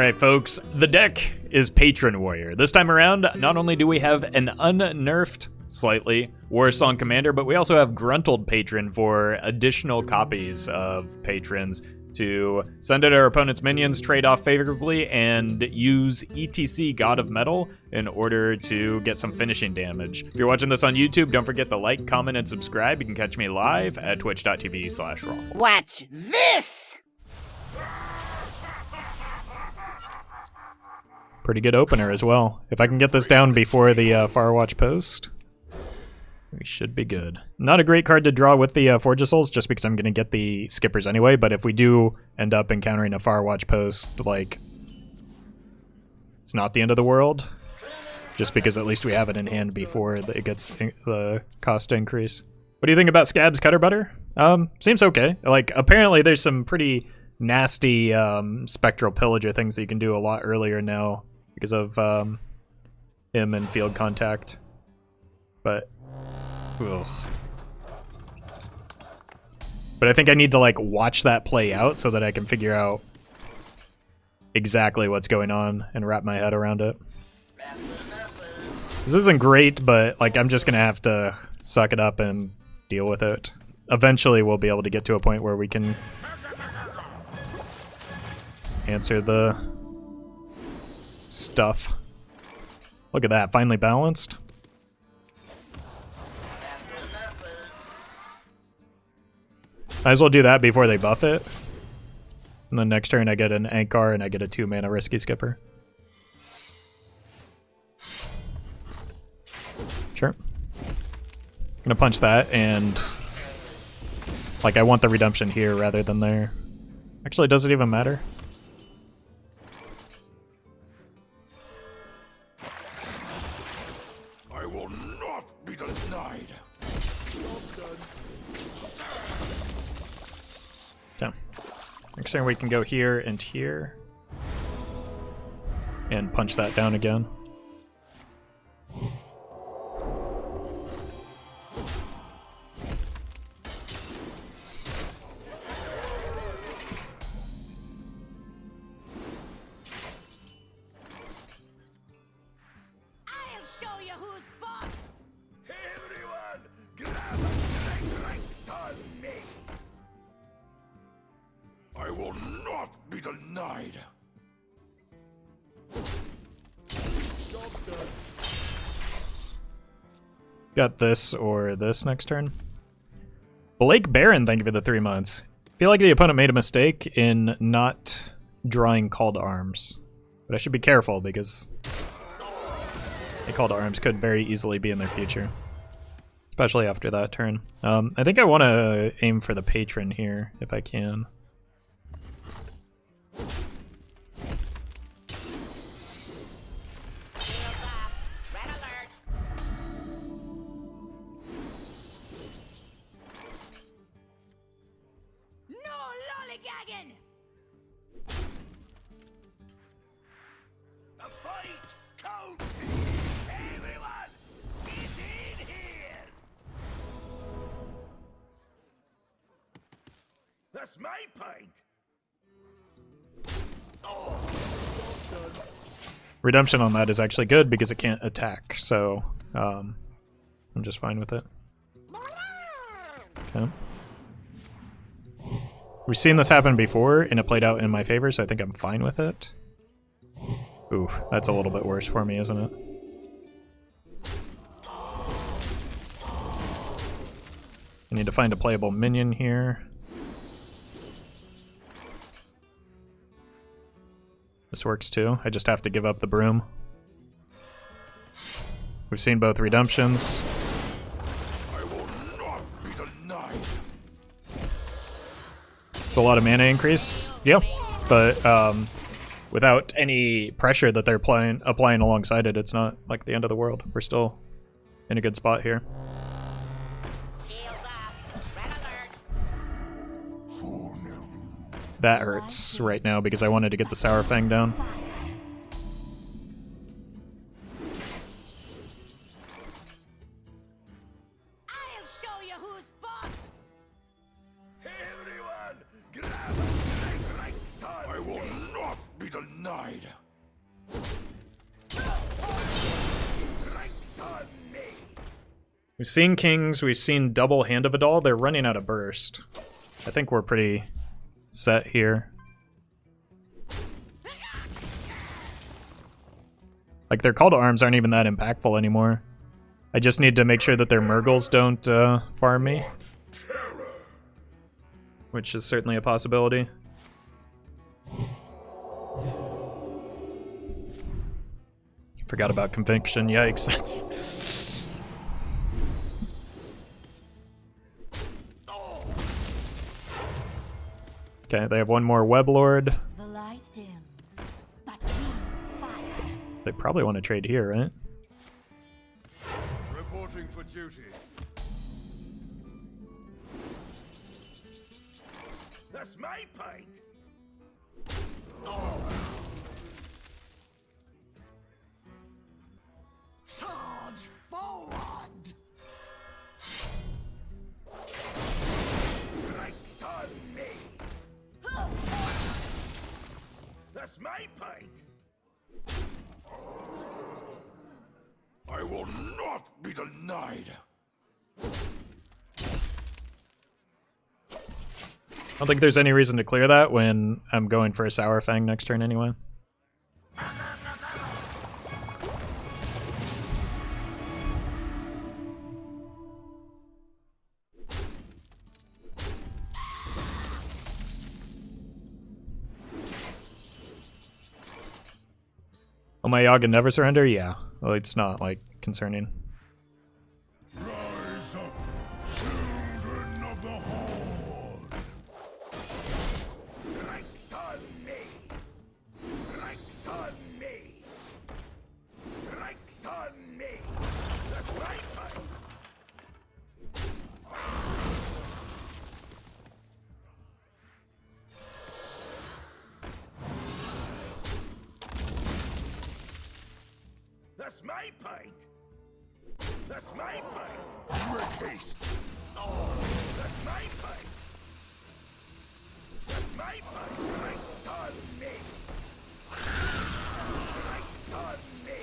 Alright folks, the deck is Patron Warrior. This time around, not only do we have an unnerfed, slightly, Warsong Commander, but we also have Gruntled Patron for additional copies of Patrons to send at our opponent's minions, trade off favorably, and use E.T.C, God of Metal, in order to get some finishing damage. If you're watching this on YouTube, don't forget to like, comment, and subscribe. You can catch me live at twitch.tv/Roffle. Watch this! Pretty good opener as well. If I can get this down before the Firewatch post, we should be good. Not a great card to draw with the Forge of Souls, just because I'm going to get the skippers anyway, but if we do end up encountering a Firewatch post, like, it's not the end of the world, just because at least we have it in hand before it gets the cost to increase. What do you think about Scab's Cutter Butter? Seems okay. Like, apparently there's some pretty nasty Spectral Pillager things that you can do a lot earlier now because of him and field contact, but ugh. But I think I need to like watch that play out so that I can figure out exactly what's going on and wrap my head around it. This isn't great, but like I'm just gonna have to suck it up and deal with it. Eventually we'll be able to get to a point where we can answer the stuff. Look at that, finally balanced. Might as well do that before they buff it. And then next turn I get an Ancharrr and I get a 2-mana Risky Skipper. Sure. Gonna punch that and like I want the redemption here rather than there. Actually, does it even matter? I will not be denied. Okay. Next turn we can go here and here. And punch that down again. I will not be denied. Got this or this next turn. Blake Barron, thank you for the 3 months. Feel like the opponent made a mistake in not drawing Call to Arms. But I should be careful because a Call to Arms could very easily be in their future. Especially after that turn. I think I want to aim for the Patron here, if I can. That's my pint. Redemption on that is actually good because it can't attack, so I'm just fine with it. Okay. We've seen this happen before, and it played out in my favor, so I think I'm fine with it. Ooh, that's a little bit worse for me, isn't it? I need to find a playable minion here. This works too. I just have to give up the broom. We've seen both redemptions. I will not be denied. It's a lot of mana increase, yeah, but without any pressure that they're applying alongside it, it's not like the end of the world. We're still in a good spot here. That hurts right now because I wanted to get the Saurfang down. I'll show you who's boss. Everyone, grab a right, son. I will not be denied. denied. Drinks on me. We've seen kings, we've seen double Hand of Adal. They're running out of burst. I think we're pretty set here. Like, their call to arms aren't even that impactful anymore. I just need to make sure that their Murgles don't farm me. Which is certainly a possibility. Forgot about Conviction, yikes, that's... Okay, they have one more Weblord. The light dims, but we fight. They probably want to trade here, right? Reporting for duty. That's my pint. Charge forward. Drinks on me. That's my pint. I will not be denied. I don't think there's any reason to clear that when I'm going for a Saurfang next turn anyway. Oh, my Yaga never surrender? Yeah. Well, it's not, like, concerning. Rise up, children of the Horde. Drinks on me. Drinks on me. Drinks on me. That's my fight. That's my pint. That's my pint. Make haste. Oh, that's my pint. That's my pint. Drinks on me. Drinks on me.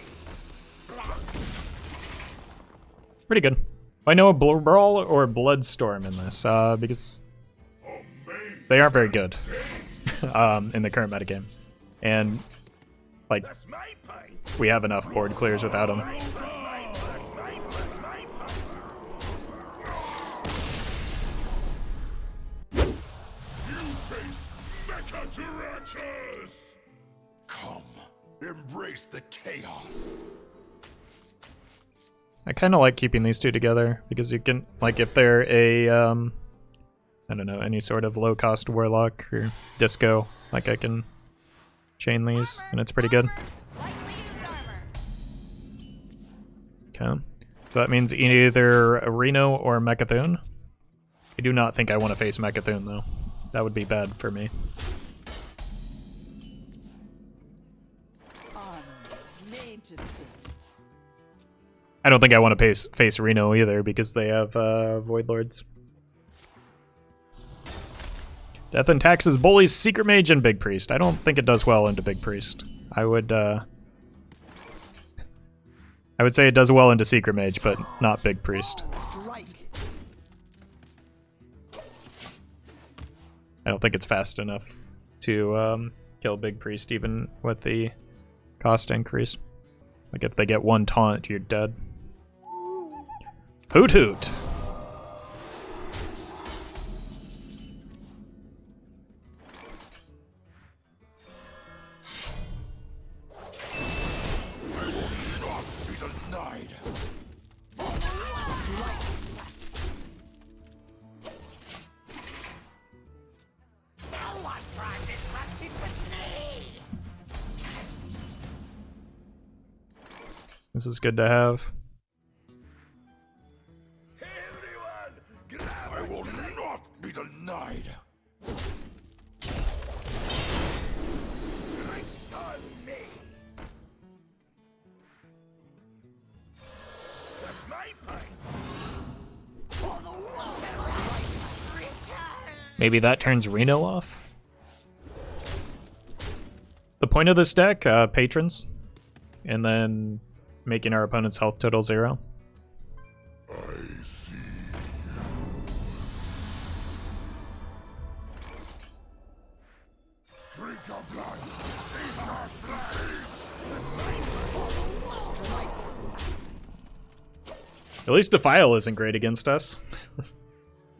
Pretty good. I know a Brawl or Bloodstorm in this, because they aren't very good in the current metagame. And, like, That's my pint. we have enough board clears without them. Come, embrace the chaos. I kind of like keeping these two together because you can, like, if they're a, I don't know, any sort of low-cost Warlock or Disco, like, I can chain these, and it's pretty good. Lightly used armor. Okay, so that means either a Reno or Mecha'thun. I do not think I want to face Mecha'thun, though. That would be bad for me. Made to fit. I don't think I want to face Reno either because they have Void Lords. Death and Taxes bullies Secret Mage and Big Priest. I don't think it does well into Big Priest. I would say it does well into Secret Mage, but not Big Priest. Strike. I don't think it's fast enough to kill Big Priest even with the cost increase. Like if they get one taunt, you're dead. Hoot hoot! Denied. No one practice rusted with me. This is good to have. Everyone, grab I will not be denied. Drinks on me. That's my pint. For the world. Return. Maybe that turns Reno off? The point of this deck, patrons, and then making our opponent's health total 0. I see. Drink your blood. Eat our flames. At least Defile isn't great against us.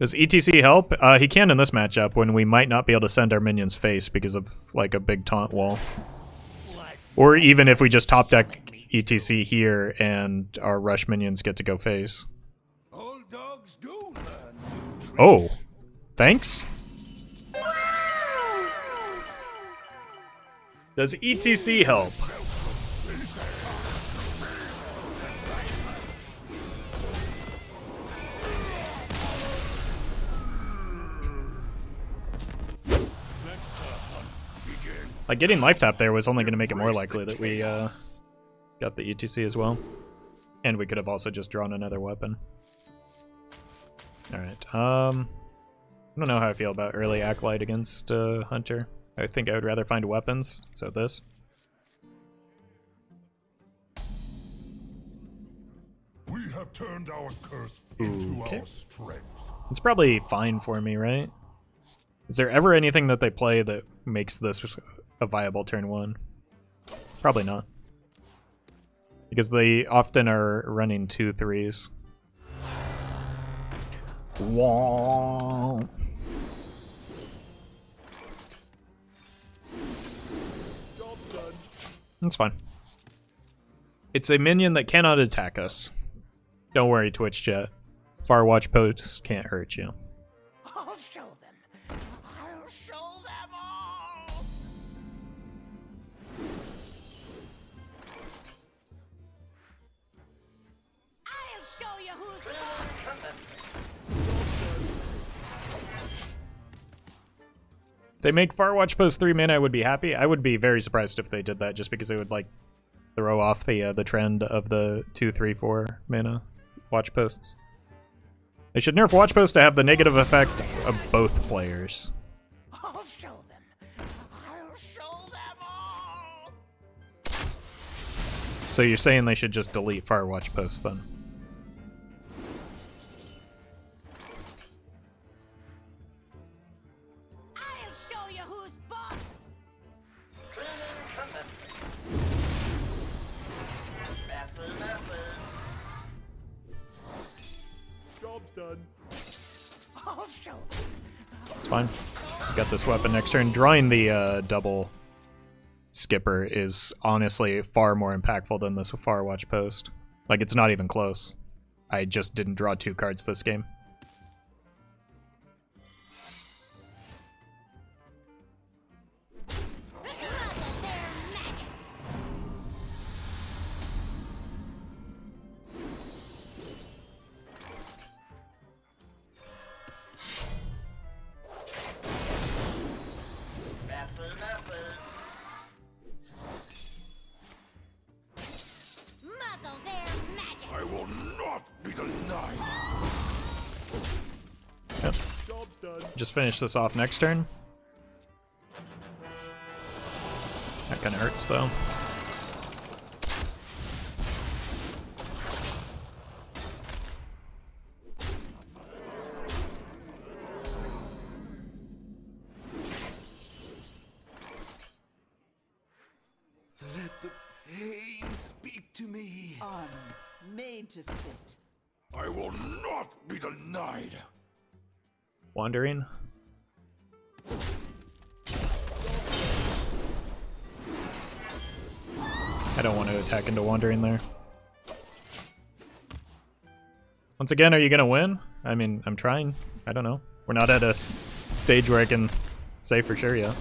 Does E.T.C help? He can in this matchup when we might not be able to send our minions face because of like a big taunt wall. Or even if we just top deck E.T.C here and our rush minions get to go face. Old dogs do learn. Oh, thanks. Does E.T.C help? Like, getting life tap there was only going to make it more likely that we got the E.T.C as well. And we could have also just drawn another weapon. Alright, I don't know how I feel about early Acolyte against Hunter. I think I would rather find weapons, so this. We have turned our curse into Okay. our strength. It's probably fine for me, right? Is there ever anything that they play that makes this a viable turn 1? Probably not. Because they often are running 2/3s. Wah. That's fine. It's a minion that cannot attack us. Don't worry, Twitch chat. Firewatch posts can't hurt you. I'll show them. I'll show them all. I'll show you who's If they make Firewatch post 3 mana, I would be happy. I would be very surprised if they did that, just because it would like throw off the trend of the 2, 3, 4 mana watch posts. They should nerf watch posts to have the negative effect of both players. I'll show them. I'll show them all. So you're saying they should just delete Firewatch posts then? I'll show you who's boss. Job's done. I'll show them. It's fine. Got this weapon next turn. Drawing the double skipper is honestly far more impactful than this Firewatch post. Like, it's not even close. I just didn't draw 2 cards this game. Muzzle their magic. I will not be denied. Yep. Job's done. Just finish this off next turn. That kind of hurts, though. Let the pain speak to me. Armor made to fit. I will not be denied. Wandering. I don't want to attack into Wandering there. Once again, are you going to win? I mean, I'm trying. I don't know. We're not at a stage where I can say for sure yet.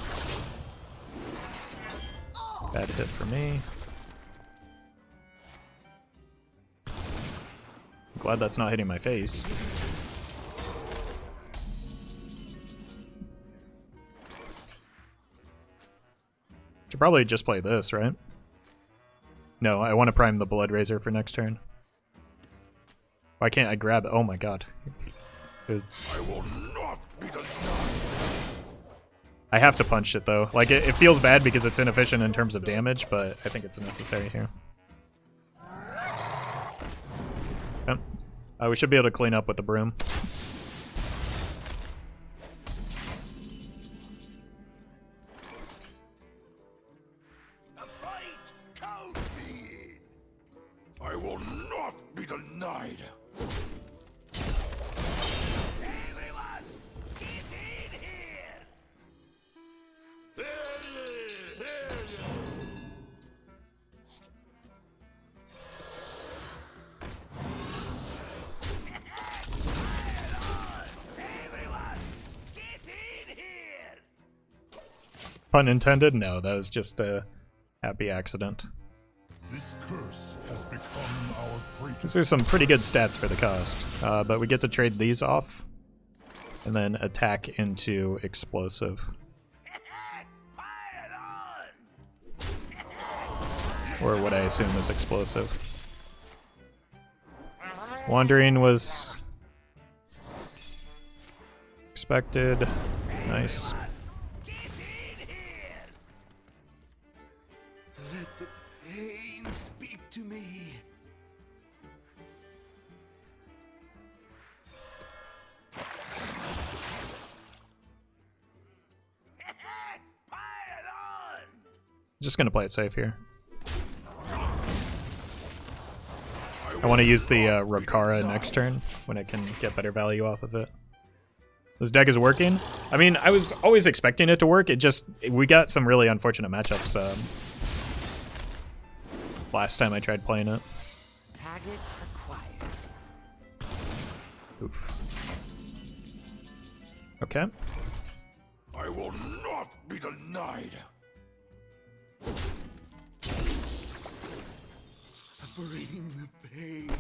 Bad hit for me. I'm glad that's not hitting my face. Should probably just play this, right? No, I want to prime the Blood Razor for next turn. Why can't I grab it? Oh my god. I will not be denied. I have to punch it though. Like it feels bad because it's inefficient in terms of damage, but I think it's necessary here. Yep. We should be able to clean up with the broom. I will not be denied. Everyone, get in here! Everyone, get in here! Pun intended? No, that was just a happy accident. This curse has become our greatest. These are some pretty good stats for the cost, but we get to trade these off and then attack into explosive. Fire on! Or what I assume is explosive. Wandering was expected. Nice. Get in here! Let the pain speak to me. Fire on! Just gonna play it safe here. I want to use the Rokara next turn when I can get better value off of it. This deck is working. I mean, I was always expecting it to work. We got some really unfortunate matchups last time I tried playing it. Target acquired. Oof. Okay. I will not be denied. Bring the pain.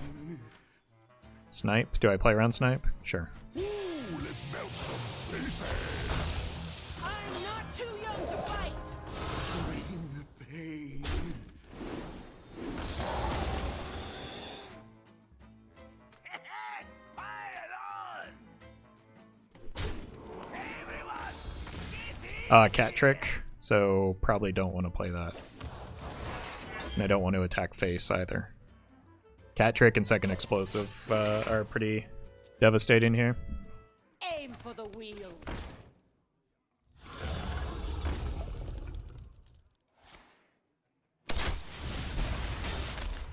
Snipe. Do I play around snipe? Sure. Ooh, let's melt some faces. I'm not too young to fight! Bring the pain. Fire on! Everyone, get in! Cat trick. So probably don't want to play that. And I don't want to attack face either. Cat trick and second explosive are pretty devastating here. Aim for the wheels.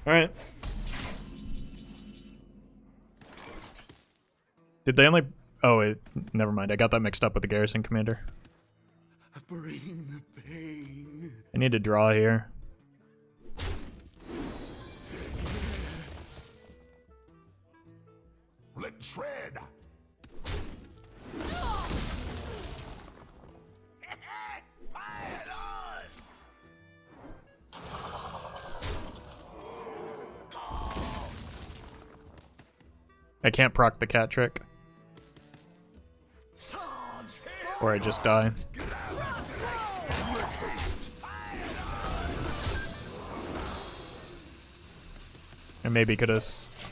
Alright. Did they only... Oh, never mind. I got that mixed up with the Garrison Commander. Bring the pain. I need to draw here. Let's shred. Fire on! I can't proc the cat trick. Or I just die. I maybe could have set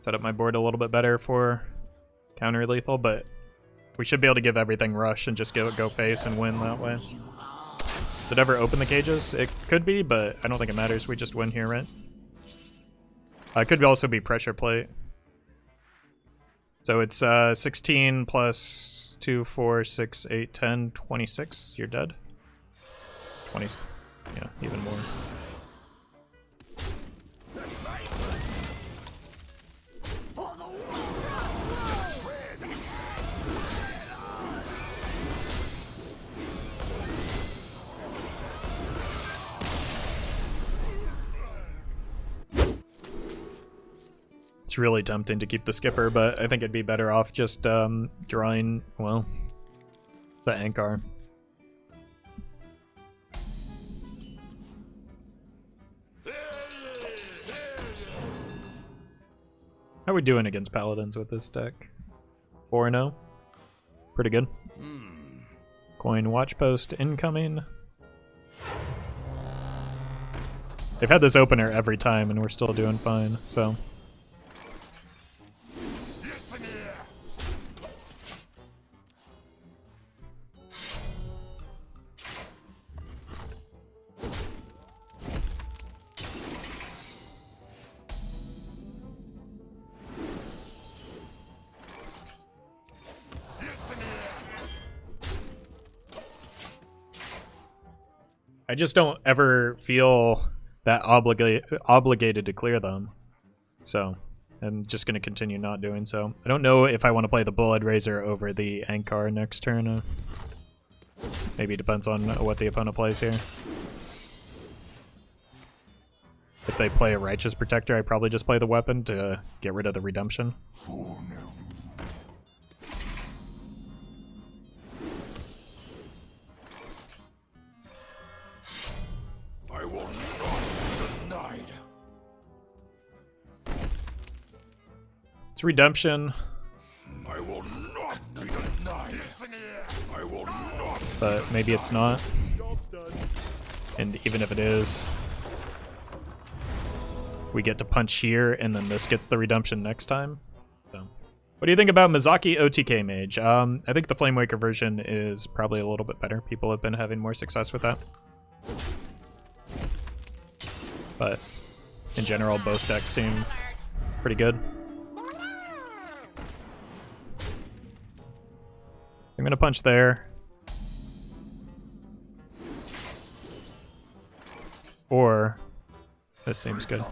up my board a little bit better for counter lethal, but we should be able to give everything rush and just go face and win that way. Does it ever open the cages? It could be, but I don't think it matters. We just win here, right? It could also be pressure plate. So it's 16 plus 2, 4, 6, 8, 10, 26. You're dead. 20. Yeah, even more. It's really tempting to keep the skipper, but I think it'd be better off just drawing, well, the Ancharrr. How are we doing against paladins with this deck? 4-0. Pretty good. Coin watch post incoming. They've had this opener every time and we're still doing fine, so. I just don't ever feel that obligated to clear them. So I'm just going to continue not doing so. I don't know if I want to play the Blood Razor over the Ancharrr next turn. Maybe it depends on what the opponent plays here. If they play a Righteous Protector, I probably just play the weapon to get rid of the Redemption. I will not be denied. It's Redemption, I will not be denied. I will not. but maybe it's not. And even if it is, we get to punch here, and then this gets the Redemption next time. So, what do you think about Mizaki OTK Mage? I think the Flamewaker version is probably a little bit better. People have been having more success with that. But in general, both decks seem pretty good. I'm gonna punch there. Or this seems good.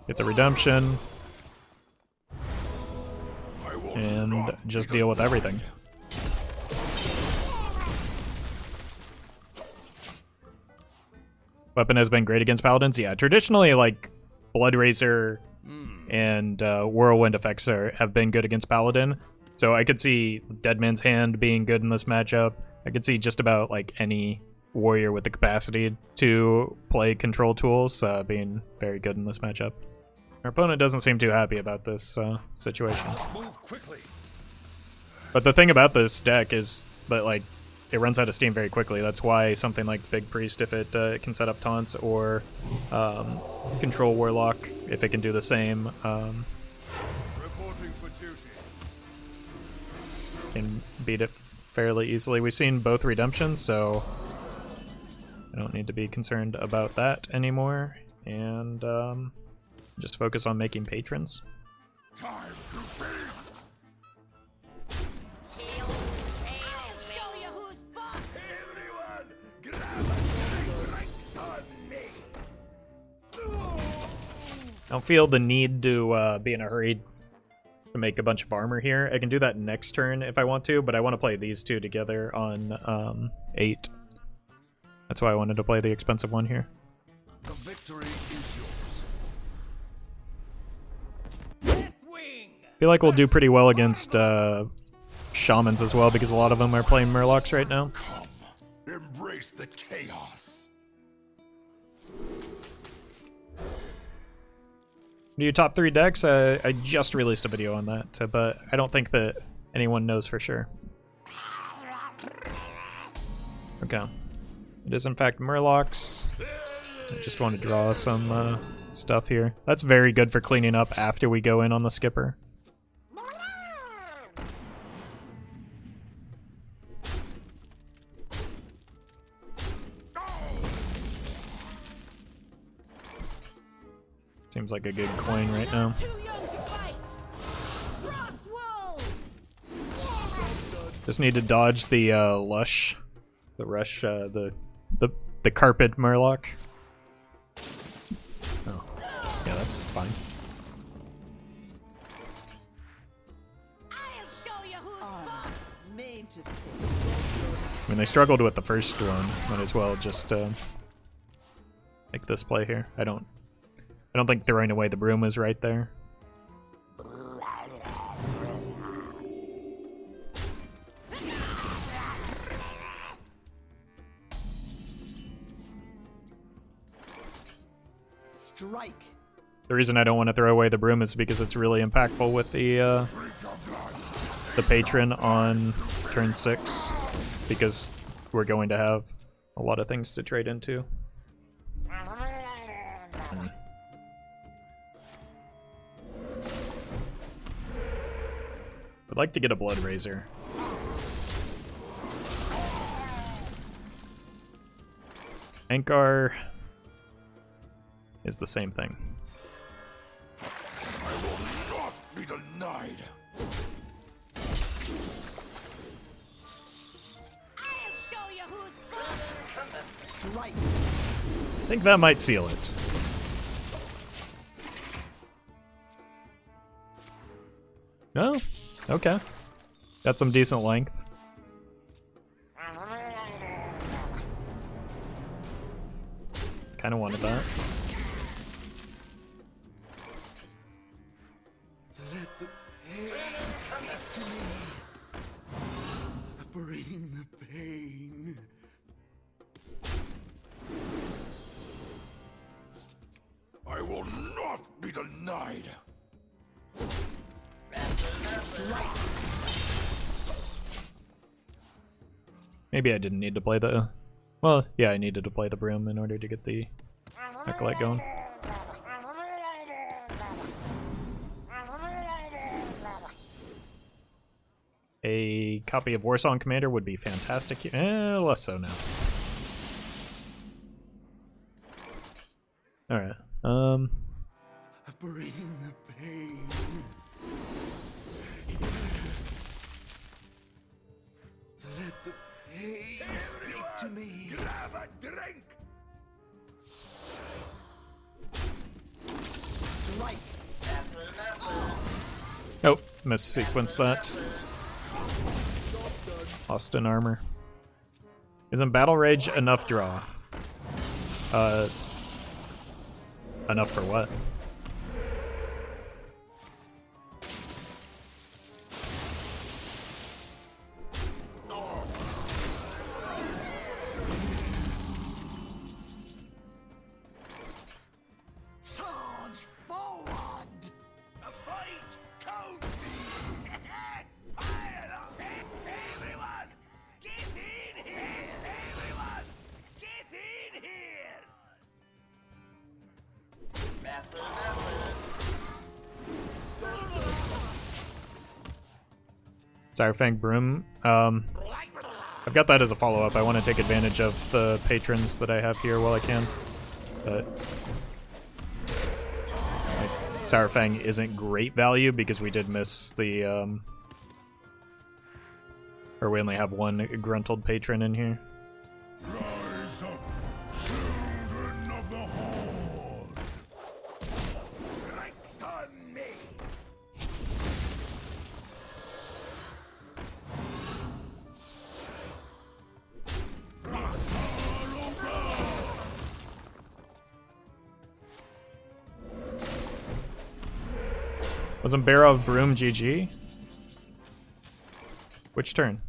Get the Redemption. And just deal with everything. Weapon has been great against Paladins. Yeah, traditionally, like, Blood Razor and Whirlwind effects have been good against Paladin. So I could see Dead Man's Hand being good in this matchup. I could see just about, like, any warrior with the capacity to play control tools being very good in this matchup. Our opponent doesn't seem too happy about this situation. Move quickly. But the thing about this deck is that, like, it runs out of steam very quickly. That's why something like Big Priest, if it can set up taunts, or Control Warlock, if it can do the same, Reporting for duty. can beat it fairly easily. We've seen both Redemptions, so I don't need to be concerned about that anymore. And just focus on making patrons. Time to feed. Everyone, grab a drinks on me. I don't feel the need to be in a hurry to make a bunch of armor here. I can do that next turn if I want to, but I want to play these two together on 8. That's why I wanted to play the expensive one here. The victory is yours. I feel like we'll do pretty well against Shamans as well, because a lot of them are playing Murlocs right now. Come, embrace the chaos. Do you top 3 decks? I just released a video on that, but I don't think that anyone knows for sure. Okay. It is in fact Murlocs. I just want to draw some stuff here. That's very good for cleaning up after we go in on the skipper. Seems like a good coin right now. Just need to dodge the Lush, the Rush, the Carpet Murloc. Oh, yeah, that's fine. I mean, I struggled with the first one. Might as well just make this play here. I don't think throwing away the broom is right there. Strike. The reason I don't want to throw away the broom is because it's really impactful with the patron on turn 6, because we're going to have a lot of things to trade into. I'd like to get a Blood Razor. Ancharrr is the same thing. I will not be denied. I think that might seal it. No? Okay. Got some decent length. Kinda wanted that. Let the pain speak to me. Bring the pain. I will not be denied. Maybe I didn't need to play the... Well, yeah, I needed to play the Broom in order to get the Acolyte going. A copy of Warsong Commander would be fantastic. Less so now. Alright, Bring the pain. Let the pain speak to me. Grab a drink. oh, missequenced that. Lost an armor. Isn't Battle Rage enough draw? Enough for what? Charge forward! A fight counts! Fire up! Everyone! Get in here! Everyone! Get in here! Saurfang Broom. I've got that as a follow-up. I want to take advantage of the patrons that I have here while I can. But Saurfang isn't great value because we did miss the or we only have one Gruntled Patron in here. Rise up, children of the Horde. Drinks on me. Wasn't Barov Broom GG? Which turn?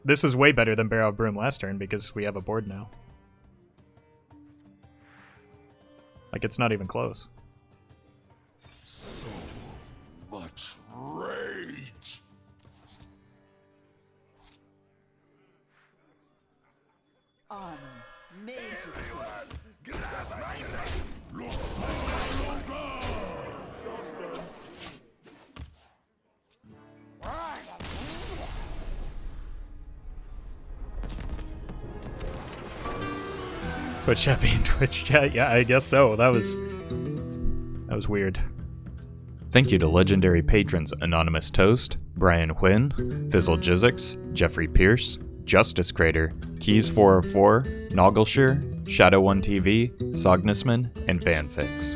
This is way better than Barov Broom last turn because we have a board now. Like, it's not even close. So much rage. Everyone, grab my drink. Twitch chat being Twitch chat? Yeah, I guess so. That was weird. Thank you to legendary patrons Anonymous Toast, Brian Huynh, Fizzle Jizzix, Jeffrey Pierce, Justice Crater, Keys404, Noggleshire, Shadow1TV, Sognisman, and Vanfix.